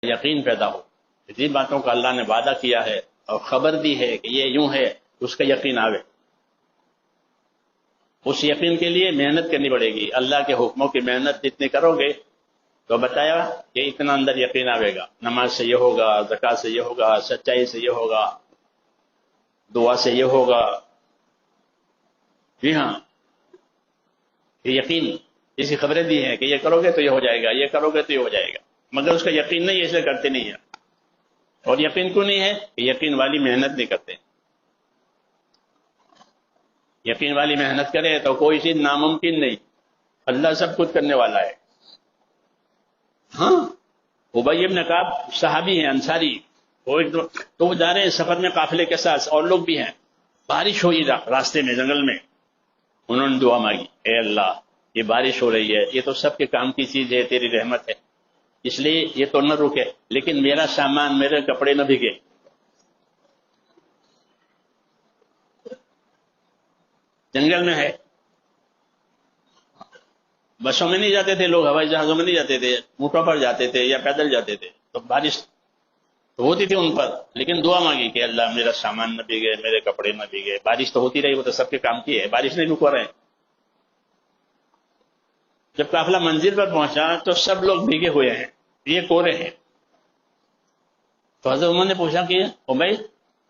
یقین پیدا ہو. جن باتوں کا اللہ نے وعدہ کیا ہے اور خبر دی ہے کہ یہ یوں ہے، اس کا یقین آوے. اس یقین کے لیے محنت کرنی پڑے گی. اللہ کے حکموں کی محنت جتنی کرو گے تو بتایا کہ اتنا اندر یقین آئے گا. نماز سے یہ ہوگا، زکوٰۃ سے یہ ہوگا، سچائی سے یہ ہوگا، دعا سے یہ ہوگا. جی ہاں، یہ یقین اسی خبریں دی ہیں کہ یہ کرو گے تو یہ ہو جائے گا، یہ کرو گے تو یہ ہو جائے گا. مگر اس کا یقین نہیں ہے، اس لیے کرتے نہیں ہیں. اور یقین کیوں نہیں ہے؟ کہ یقین والی محنت نہیں کرتے. یقین والی محنت کرے تو کوئی چیز ناممکن نہیں. اللہ سب کچھ کرنے والا ہے. ہاں، ابی بن کعب صحابی ہیں، انصاری. تو وہ جا رہے ہیں سفر میں قافلے کے ساتھ، اور لوگ بھی ہیں. بارش ہوئی راستے میں، جنگل میں. انہوں نے دعا مانگی، اے اللہ یہ بارش ہو رہی ہے، یہ تو سب کے کام کی چیز ہے، تیری رحمت ہے، اس لیے یہ تو نہ رکے، لیکن میرا سامان، میرے کپڑے نہ بھیگے. جنگل میں ہے، بسوں میں نہیں جاتے تھے لوگ، ہوائی جہازوں میں نہیں جاتے تھے، اونٹوں پر جاتے تھے یا پیدل جاتے تھے. تو بارش تو ہوتی تھی ان پر، لیکن دعا مانگی کہ اللہ میرا سامان نہ بھیگے، میرے کپڑے نہ بھیگے. بارش تو ہوتی رہی، وہ تو سب کے کام کی ہے، بارش نہیں رکوا رہے. جب قافلہ منزل پر پہنچا تو سب لوگ بھیگے ہوئے ہیں، یہ کورے ہیں. تو حضرت عمر نے پوچھا کہ او بھائی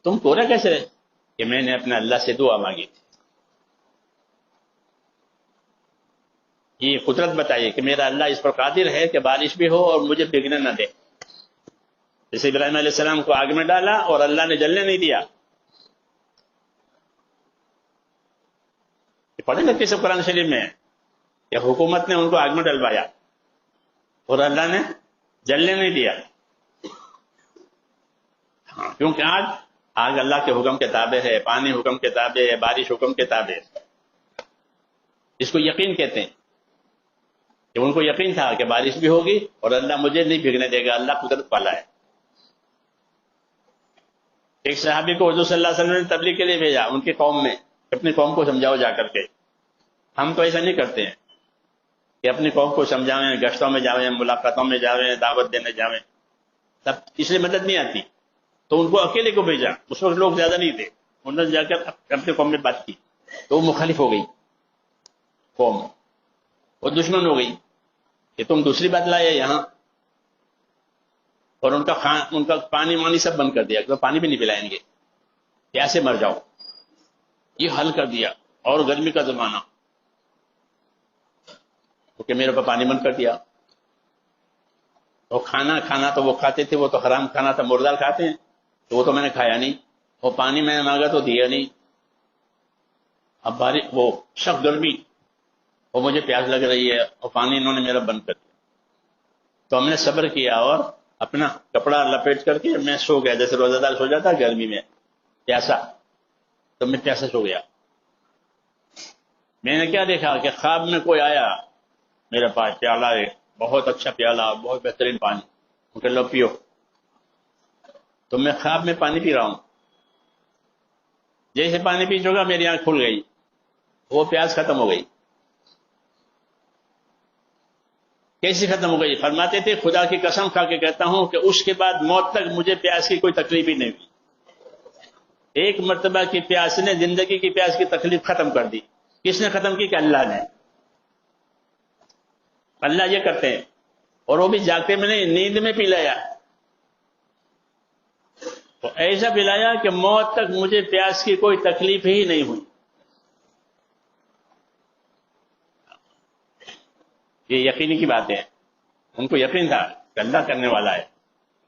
تم کورے کیسے رہے؟ کہ میں نے اپنے اللہ سے دعا مانگی تھی. یہ قدرت بتائیے کہ میرا اللہ اس پر قادر ہے کہ بارش بھی ہو اور مجھے بھیگنے نہ دے. جیسے ابراہیم علیہ السلام کو آگ میں ڈالا اور اللہ نے جلنے نہیں دیا. پڑھے نا کسی قرآن شریف میں کہ حکومت نے ان کو آگ میں ڈلوایا اور اللہ نے جلنے نہیں دیا. ہاں، کیونکہ آگ اللہ کے حکم کے تابع ہے، پانی حکم کے تابع ہے، بارش حکم کے تابع ہے. اس کو یقین کہتے ہیں کہ ان کو یقین تھا کہ بارش بھی ہوگی اور اللہ مجھے نہیں بھیگنے دے گا، اللہ قدرت والا ہے. ایک صحابی کو حضور صلی اللہ علیہ وسلم نے تبلیغ کے لیے بھیجا ان کی قوم میں، اپنی قوم کو سمجھاؤ جا کر کے. ہم تو ایسا نہیں کرتے ہیں کہ اپنی قوم کو سمجھاویں، گشتوں میں جاویں، ملاقاتوں میں جاویں، دعوت دینے جاویں، تب اس لیے مدد نہیں آتی. تو ان کو اکیلے کو بھیجا، اس وقت لوگ زیادہ نہیں تھے. انہوں نے جا کر اپنی قوم میں بات کی تو وہ مخالف ہو گئی قوم، وہ دشمن ہو گئی کہ تم دوسری بات لائے یہاں. اور ان کا پانی وانی سب بند کر دیا کہ پانی بھی نہیں پلائیں گے، پیاسے مر جاؤ. یہ حل کر دیا. اور گرمی کا زمانہ، کیونکہ میرے اوپر پانی بند کر دیا. اور کھانا تو وہ کھاتے تھے، وہ تو حرام کھانا تھا، مردار کھاتے ہیں، تو وہ تو میں نے کھایا نہیں. وہ پانی میں نے مانگا تو دیا نہیں. اب بارش، وہ سخت گرمی، اور مجھے پیاس لگ رہی ہے اور پانی انہوں نے میرا بند کر دیا. تو ہم نے صبر کیا اور اپنا کپڑا لپیٹ کر کے میں سو گیا، جیسے روزہ دار سو جاتا گرمی میں پیاسا. تو میں پیاسا سو گیا. میں نے کیا دیکھا کہ خواب میں کوئی آیا میرے پاس، پیالہ ہے، بہت اچھا پیالہ، بہت بہترین پانی، ان کے لو پیو. تو میں خواب میں پانی پی رہا ہوں. جیسے پانی پی چکا میری آنکھ کھل گئی، وہ پیاس ختم ہو گئی. کیسے ختم ہو گئی؟ فرماتے تھے خدا کی قسم کھا کے کہتا ہوں کہ اس کے بعد موت تک مجھے پیاس کی کوئی تکلیف ہی نہیں ہوئی. ایک مرتبہ کی پیاس نے زندگی کی پیاس کی تکلیف ختم کر دی. کس نے ختم کی؟ کہ اللہ نے. اللہ یہ کرتے ہیں، اور وہ بھی جاگتے میں نہیں، نیند میں پلایا. تو ایسا پلایا کہ موت تک مجھے پیاس کی کوئی تکلیف ہی نہیں ہوئی. یہ یقینی کی باتیں ہیں. ان کو یقین تھا کہ اللہ کرنے والا ہے،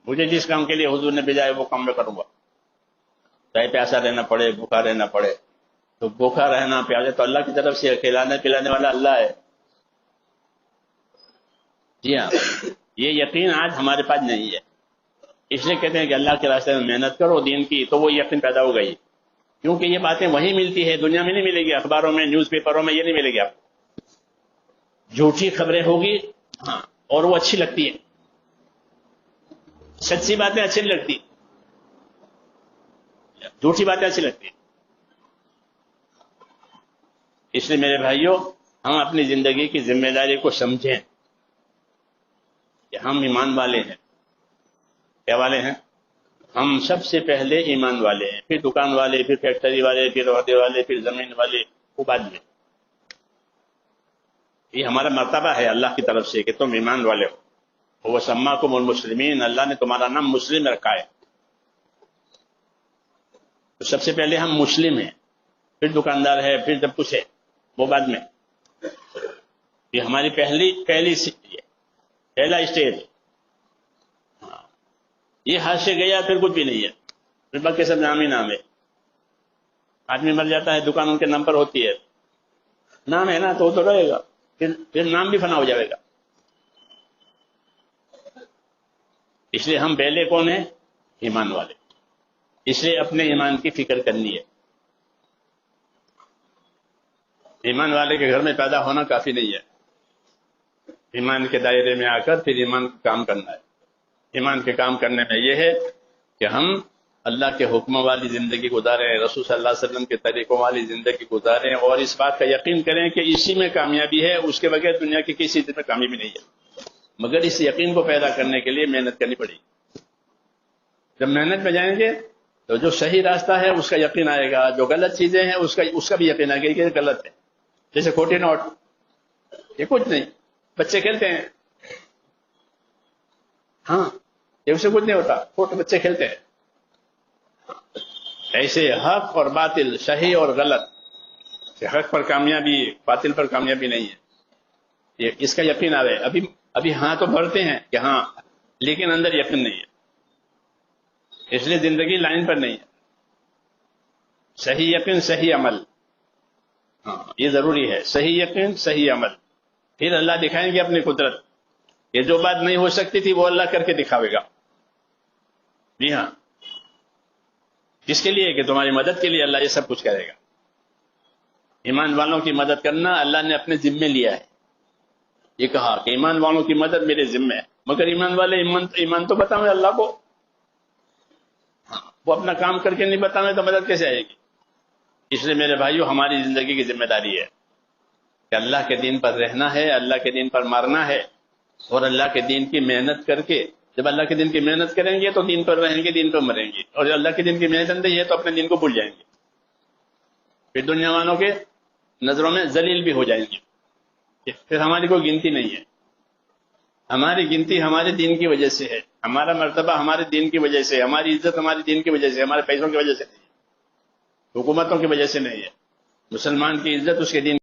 مجھے جس کام کے لیے حضور نے بھیجا ہے وہ کام میں کروں گا، چاہے پیاسا رہنا پڑے، بھوکا رہنا پڑے. تو بھوکا رہنا، پیاسے تو اللہ کی طرف سے کھلانے پلانے والا اللہ ہے. جی ہاں، یہ یقین آج ہمارے پاس نہیں ہے. اس لیے کہتے ہیں کہ اللہ کے راستے میں محنت کرو دین کی، تو وہ یقین پیدا ہو گئی. کیونکہ یہ باتیں وہیں ملتی ہے، دنیا میں نہیں ملے گی، اخباروں میں، نیوز پیپروں میں یہ نہیں ملے گی آپ کو. جھوٹی خبریں ہوگی، ہاں، اور وہ اچھی لگتی ہے. سچی باتیں اچھی نہیں لگتی، جھوٹی باتیں اچھی لگتی ہیں. اس لیے میرے بھائیوں، ہم اپنی زندگی کی ذمہ داری کو سمجھیں کہ ہم ایمان والے ہیں. کیا والے ہیں؟ ہم سب سے پہلے ایمان والے ہیں، پھر دکان والے، پھر فیکٹری والے، پھر عہدے والے، پھر زمین والے، وہ بعد میں. یہ ہمارا مرتبہ ہے اللہ کی طرف سے کہ تم ایمان والے ہو. وہ سماکم المسلمین، اللہ نے تمہارا نام مسلم رکھا ہے. تو سب سے پہلے ہم مسلم ہیں، پھر دکاندار ہے، پھر جب کچھ ہے وہ بعد میں. یہ ہماری پہلا اسٹیج. یہ ہاتھ سے گیا پھر کچھ بھی نہیں ہے، پھر باقی سب نام ہی نام ہے. آدمی مر جاتا ہے، دکان ان کے نام پر ہوتی ہے، نام ہے نا تو وہ تو رہے گا، پھر نام بھی فنا ہو جائے گا. اس لیے ہم پہلے کون ہیں؟ ایمان والے. اس لیے اپنے ایمان کی فکر کرنی ہے. ایمان والے کے گھر میں پیدا ہونا کافی نہیں ہے، ایمان کے دائرے میں آ کر پھر ایمان کا کام کرنا ہے. ایمان کے کام کرنے میں یہ ہے کہ ہم اللہ کے حکموں والی زندگی گزاریں، رسول صلی اللہ علیہ وسلم کے طریقوں والی زندگی گزاریں، اور اس بات کا یقین کریں کہ اسی میں کامیابی ہے، اس کے بغیر دنیا کی کسی چیز میں کامیابی نہیں ہے. مگر اس یقین کو پیدا کرنے کے لیے محنت کرنی پڑے گی. جب محنت میں جائیں گے تو جو صحیح راستہ ہے اس کا یقین آئے گا، جو غلط چیزیں ہیں اس کا بھی یقین آئے گا کہ یہ غلط ہے. جیسے کھوٹے نوٹ، یہ کچھ نہیں، بچے کھیلتے ہیں، ہاں یہ اسے کچھ نہیں ہوتا، کھوٹے بچے کھیلتے ہیں. ایسے حق اور باطل، صحیح اور غلط، حق پر کامیابی، باطل پر کامیابی نہیں ہے. یہ اس کا یقین آ رہا ہے. ابھی ہاں تو بڑھتے ہیں کہ ہاں، لیکن اندر یقین نہیں ہے. اس لیے زندگی لائن پر نہیں ہے. صحیح یقین، صحیح عمل، ہاں یہ ضروری ہے. صحیح یقین، صحیح عمل، پھر اللہ دکھائیں گے اپنی قدرت. یہ جو بات نہیں ہو سکتی تھی وہ اللہ کر کے دکھاوے گا. جی ہاں، کس کے لیے؟ کہ تمہاری مدد کے لیے اللہ یہ سب کچھ کرے گا. ایمان والوں کی مدد کرنا اللہ نے اپنے ذمے لیا ہے. یہ کہا کہ ایمان والوں کی مدد میرے ذمے ہے. مگر ایمان والے ایمان تو بتاؤں اللہ کو، وہ اپنا کام کر کے نہیں بتاؤں تو مدد کیسے آئے گی؟ اس لیے میرے بھائیو، ہماری زندگی کی ذمہ داری ہے کہ اللہ کے دین پر رہنا ہے، اللہ کے دین پر مارنا ہے، اور اللہ کے دین کی محنت کر کے. جب اللہ کے دین کی محنت کریں گے تو دین پر رہیں گے، دین پر مریں گے. اور جب اللہ کے دین کی محنت نہیں ہے تو اپنے دین کو بھول جائیں گے، پھر دنیا والوں کے نظروں میں ذلیل بھی ہو جائیں گے. پھر ہماری کوئی گنتی نہیں ہے. ہماری گنتی ہمارے دین کی وجہ سے ہے، ہمارا مرتبہ ہمارے دین کی وجہ سے، ہماری عزت ہمارے دین کی وجہ سے، ہمارے پیسوں کی وجہ سے نہیں ہے، حکومتوں کی وجہ سے نہیں ہے. مسلمان کی عزت اس کے دین